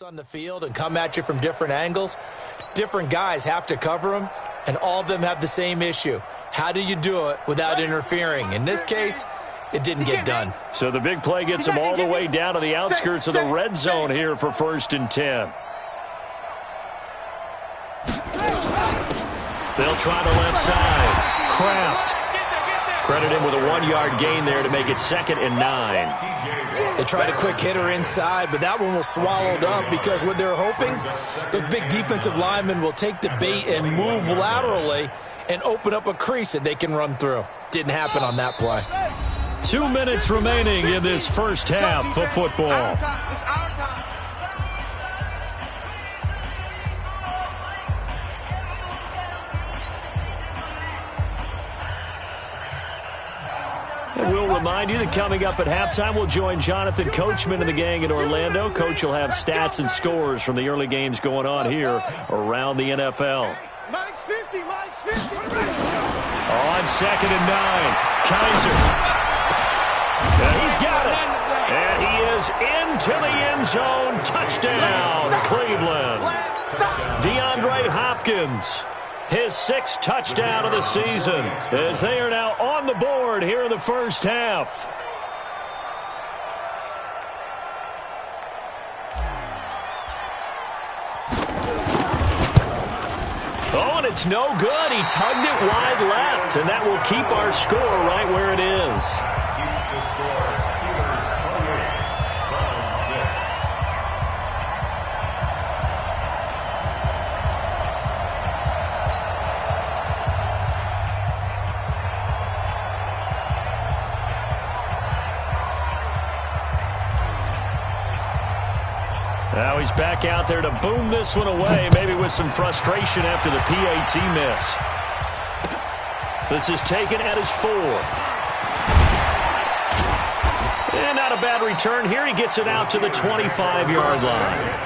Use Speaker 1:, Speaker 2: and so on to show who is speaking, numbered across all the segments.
Speaker 1: On the field and come at you from different angles. Different guys have to cover them, and all of them have the same issue. How do you do it without interfering? In this case, it didn't get done.
Speaker 2: So the big play gets them all the way down to the outskirts of the red zone here for 1st and 10. They'll try the left side. Kraft. Credit him with a 1-yard gain there to make it 2nd and 9.
Speaker 1: They tried a quick hitter inside, but that one was swallowed up because what they're hoping, those big defensive linemen will take the bait and move laterally and open up a crease that they can run through. Didn't happen on that play.
Speaker 2: 2 minutes remaining in this first half of football. And we'll remind you that coming up at halftime, we'll join Jonathan Coachman and the gang in Orlando. Coach will have stats and scores from the early games going on here around the NFL.
Speaker 3: Mike's 50, Mike's 50.
Speaker 2: On 2nd and 9, Kaiser. He's got it. And he is into the end zone. Touchdown, Cleveland. DeAndre Hopkins. His 6th touchdown of the season as they are now on the board here in the first half. Oh, and it's no good. He tugged it wide left, and that will keep our score right where it is. Now he's back out there to boom this one away, maybe with some frustration after the PAT miss. This is taken at his 4. And not a bad return here. He gets it out to the 25-yard line.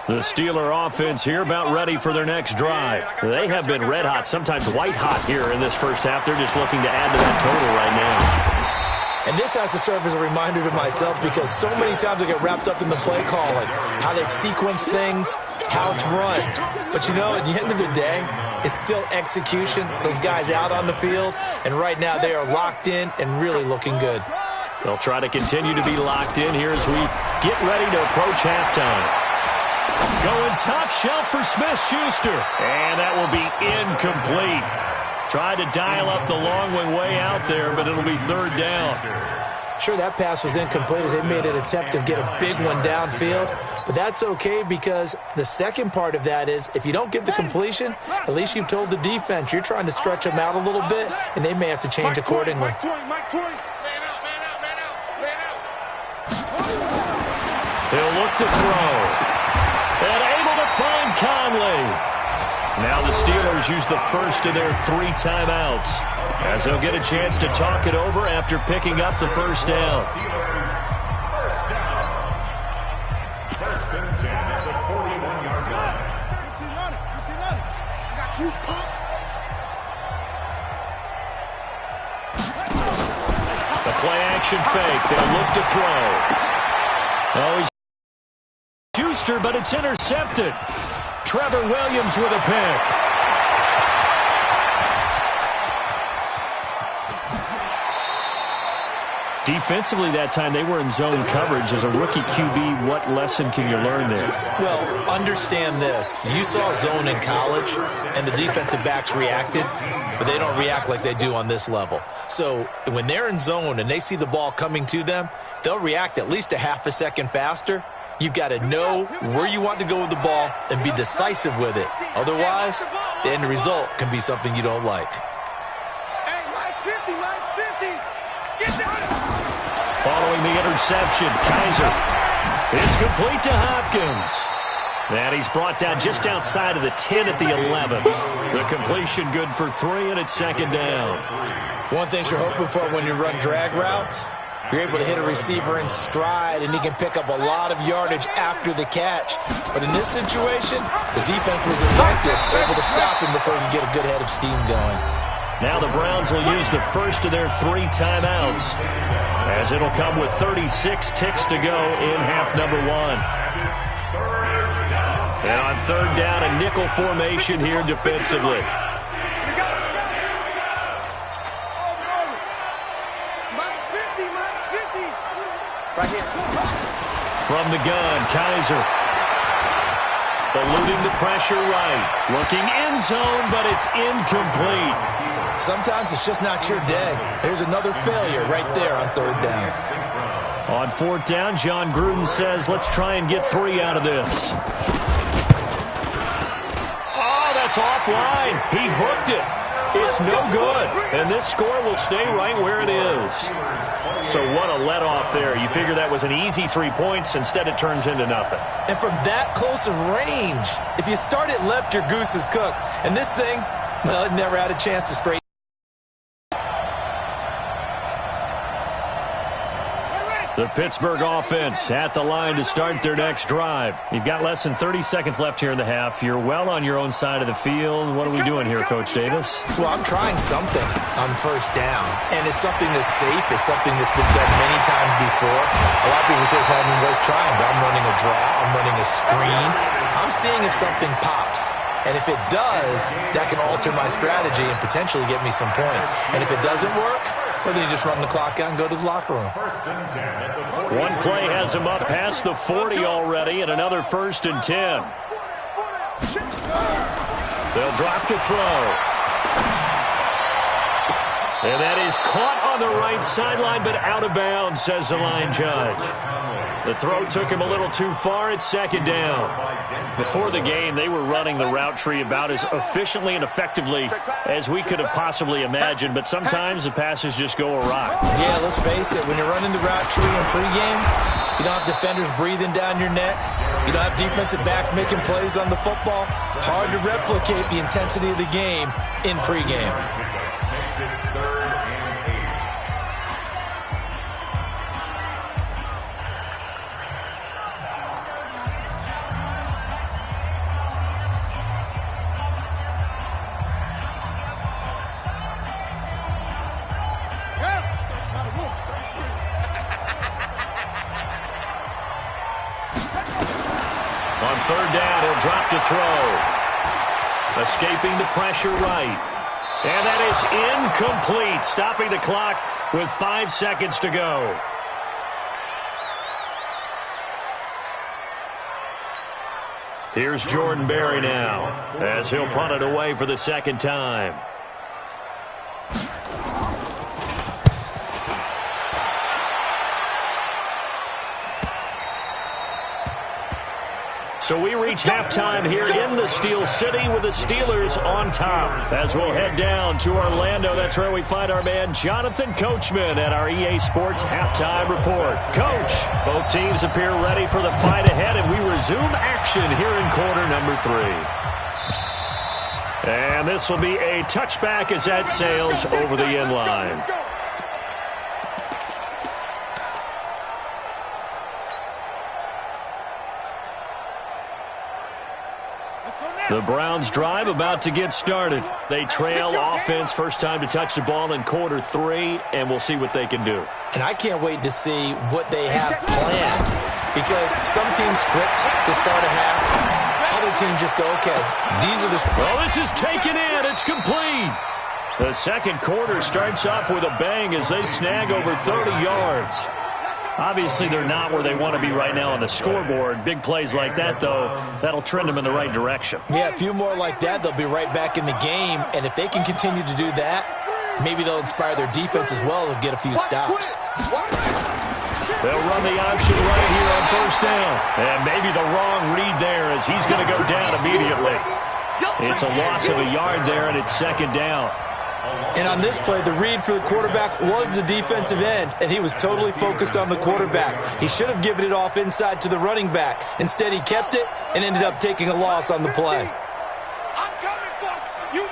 Speaker 2: The Steeler offense here about ready for their next drive. They have been red hot, sometimes white hot here in this first half. They're just looking to add to that total right now.
Speaker 1: And this has to serve as a reminder to myself because so many times I get wrapped up in the play calling, how they've sequenced things, how it's run. But, you know, at the end of the day, it's still execution. Those guys out on the field, and right now they are locked in and really looking good.
Speaker 2: They'll try to continue to be locked in here as we get ready to approach halftime. Going top shelf for Smith-Schuster. And that will be incomplete. Tried to dial up the long one way out there, but it'll be 3rd down.
Speaker 1: Sure, that pass was incomplete as they made an attempt to get a big one downfield. But that's okay because the second part of that is if you don't get the completion, at least you've told the defense you're trying to stretch them out a little bit, and they may have to change accordingly.
Speaker 2: He'll look to throw. And able to find Conley. Now the Steelers use the first of their 3 timeouts as they'll get a chance to talk it over after picking up the first down. The play action fake. They'll look to throw. Oh, he's Schuster, but it's intercepted. Trevor Williams with a pick. Defensively that time, they were in zone coverage. As a rookie QB, what lesson can you learn there?
Speaker 1: Well, understand this. You saw zone in college, and the defensive backs reacted, but they don't react like they do on this level. So when they're in zone and they see the ball coming to them, they'll react at least a half a second faster. You've got to know where you want to go with the ball and be decisive with it. Otherwise, the end result can be something you don't like.
Speaker 3: Hey, Mike's 50, Mike's 50.
Speaker 2: Following the interception. Kaiser. It's complete to Hopkins. And he's brought down just outside of the 10 at the 11. The completion good for 3, and it's second down.
Speaker 1: One thing you're hoping for when you run drag routes, you're able to hit a receiver in stride, and he can pick up a lot of yardage after the catch. But in this situation, the defense was effective, able to stop him before he could get a good head of steam going.
Speaker 2: Now the Browns will use the first of their 3 timeouts, as it'll come with 36 ticks to go in half number 1. And on third down, a nickel formation here defensively.
Speaker 3: Right here.
Speaker 2: From the gun, Kaiser. Eluding the pressure right. Looking end zone, but it's incomplete.
Speaker 1: Sometimes it's just not your day. There's another failure right there on third down.
Speaker 2: On fourth down, John Gruden says, let's try and get 3 out of this. Oh, that's offline. He hooked it. It's no good. And this score will stay right where it is. So what a let-off there. You figure that was an easy 3 points. Instead, it turns into nothing.
Speaker 1: And from that close of range, if you start it left, your goose is cooked. And this thing, well, it never had a chance to straighten.
Speaker 2: The Pittsburgh offense at the line to start their next drive. You've got less than 30 seconds left here in the half. You're well on your own side of the field. What are we doing here, Coach Davis?
Speaker 1: Well, I'm trying something on first down, and it's something that's safe. It's something that's been done many times before. A lot of people say it's not even worth trying, but I'm running a draw. I'm running a screen. I'm seeing if something pops. And if it does, that can alter my strategy and potentially get me some points. And if it doesn't work, well, then you just run the clock out and go to the locker room.
Speaker 2: One play has him up past the 40 already, and another 1st and 10. They'll drop to throw. And that is caught on the right sideline, but out of bounds, says the line judge. The throw took him a little too far. It's second down. Before the game, they were running the route tree about as efficiently and effectively as we could have possibly imagined, but sometimes the passes just go awry.
Speaker 1: Yeah, let's face it. When you're running the route tree in pregame, you don't have defenders breathing down your neck. You don't have defensive backs making plays on the football. Hard to replicate the intensity of the game in pregame.
Speaker 2: On third down, he'll drop to throw. Escaping the pressure right. And that is incomplete, stopping the clock with 5 seconds to go. Here's Jordan Berry now, as he'll punt it away for the second time. So we reach halftime here in the Steel City with the Steelers on top. As we'll head down to Orlando, that's where we find our man Jonathan Coachman at our EA Sports Halftime Report. Coach, both teams appear ready for the fight ahead, and we resume action here in quarter number 3. And this will be a touchback as that sails over the end line. The Browns drive about to get started. They trail offense first time to touch the ball in quarter 3, and we'll see what they can do.
Speaker 1: And I can't wait to see what they have planned, because some teams script to start a half. Other teams just go, okay, these are the...
Speaker 2: Well, this is taken in. It's complete. The second quarter starts off with a bang as they snag over 30 yards. Obviously, they're not where they want to be right now on the scoreboard. Big plays like that, though, that'll trend them in the right direction.
Speaker 1: Yeah, a few more like that, they'll be right back in the game. And if they can continue to do that, maybe they'll inspire their defense as well to get a few stops.
Speaker 2: They'll run the option right here on first down. And maybe the wrong read there as he's going to go down immediately. It's a loss of a yard there, and it's second down.
Speaker 1: And on this play, the read for the quarterback was the defensive end, and he was totally focused on the quarterback. He should have given it off inside to the running back. Instead, he kept it and ended up taking a loss on the play.
Speaker 4: I'm coming for you,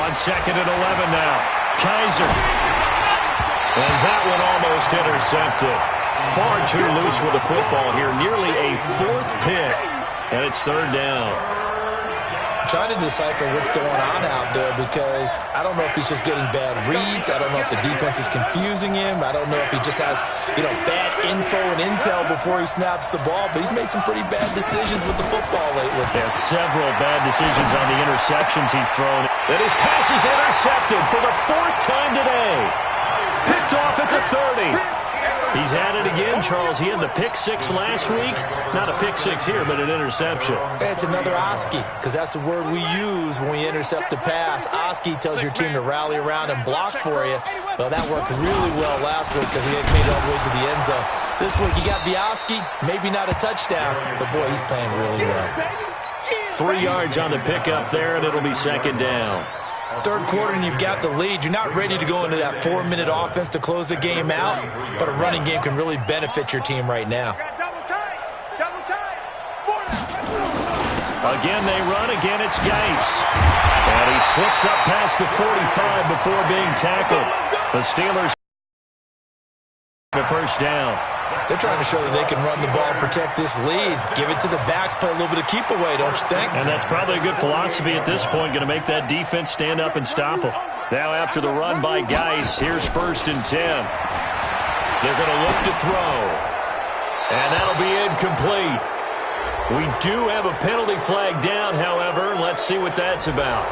Speaker 2: On 2nd and 11 now. Kaiser. And that one almost intercepted. Far too loose with the football here. Nearly a 4th pick. And it's 3rd down.
Speaker 1: Trying to decipher what's going on out there because I don't know if he's just getting bad reads. I don't know if the defense is confusing him. I don't know if he just has, bad info and intel before he snaps the ball. But he's made some pretty bad decisions with the football lately.
Speaker 2: Yeah, several bad decisions on the interceptions he's thrown. And his pass is intercepted for the 4th time today. Picked off at the 30. He's had it again, Charles. He had the pick 6 last week. Not a pick 6 here, but an interception.
Speaker 1: It's another Oski, because that's the word we use when we intercept a pass. Oski tells your team to rally around and block for you. Well, that worked really well last week because he made it all the way to the end zone. This week, you got the Oski, maybe not a touchdown, but boy, he's playing really well.
Speaker 2: 3 yards on the pickup there, and it'll be 2nd down.
Speaker 1: 3rd quarter and you've got the lead. You're not ready to go into that 4-minute offense to close the game out, but a running game can really benefit your team right now.
Speaker 2: Again, they run. Again, it's Geis. And he slips up past the 45 before being tackled. The Steelers the 1st down.
Speaker 1: They're trying to show that they can run the ball, protect this lead. Give it to the backs, play a little bit of keep away, don't you think?
Speaker 2: And that's probably a good philosophy at this point, going to make that defense stand up and stop them. Now after the run by Geis, here's 1st and 10. They're going to look to throw. And that'll be incomplete. We do have a penalty flag down, however. Let's see what that's about.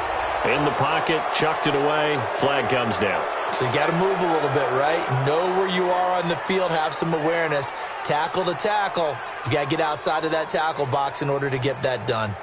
Speaker 2: In the pocket, chucked it away, flag comes down.
Speaker 1: So you got to move a little bit, right? Know where you are on the field, have some awareness. Tackle to tackle. You got to get outside of that tackle box in order to get that done.